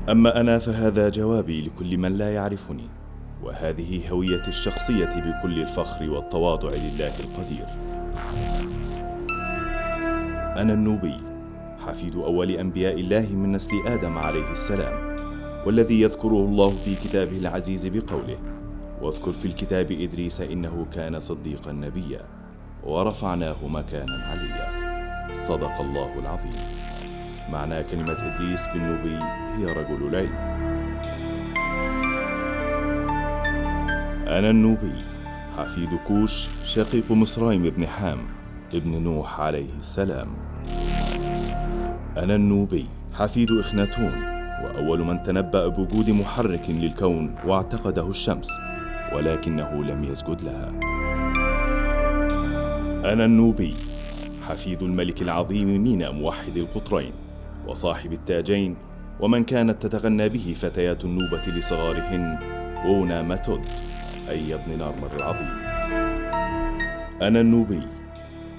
أما أنا فهذا جوابي لكل من لا يعرفني، وهذه هويتي الشخصية بكل الفخر والتواضع لله القدير. أنا النوبي، حفيد أول أنبياء الله من نسل آدم عليه السلام، والذي يذكره الله في كتابه العزيز بقوله: واذكر في الكتاب إدريس إنه كان صديقا نبيا ورفعناه مكانا عليا. صدق الله العظيم. معنى كلمة إدريس بالنوبي هي رجل العلم. أنا النوبي، حفيد كوش شقيق مصرايم بن حام ابن نوح عليه السلام. أنا النوبي، حفيد إخناتون، وأول من تنبأ بوجود محرك للكون واعتقده الشمس، ولكنه لم يسجد لها. أنا النوبي، حفيد الملك العظيم مينا موحد القطرين وصاحب التاجين، ومن كانت تتغنى به فتيات النوبة لصغارهن: وونا ماتود، أي ابن نارمر العظيم. أنا النوبي،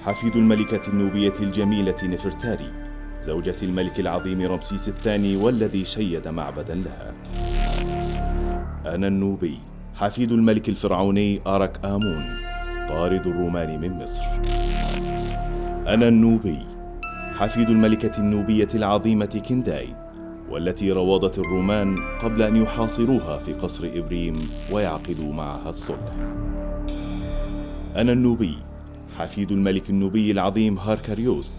حفيد الملكة النوبية الجميلة نفرتاري، زوجة الملك العظيم رمسيس الثاني والذي شيد معبدا لها. أنا النوبي، حفيد الملك الفرعوني آرك آمون، طارد الرومان من مصر. أنا النوبي، حفيد الملكة النوبية العظيمة كنداي، والتي روضت الرومان قبل أن يحاصروها في قصر إبريم ويعقدوا معها الصلح. أنا النوبي، حفيد الملك النوبي العظيم هاركاريوس،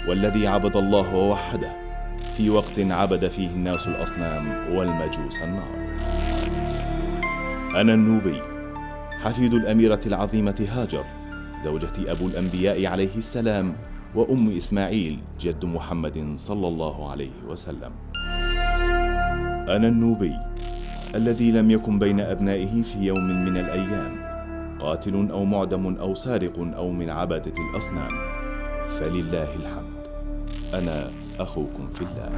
والذي عبد الله ووحده في وقت عبد فيه الناس الأصنام والمجوس النار. أنا النوبي، حفيد الأميرة العظيمة هاجر، زوجة أبو الأنبياء عليه السلام وأم إسماعيل جد محمد صلى الله عليه وسلم. أنا النوبي، الذي لم يكن بين أبنائه في يوم من الأيام قاتل أو معدم أو سارق أو من عبادة الأصنام، فلله الحمد. أنا أخوكم في الله.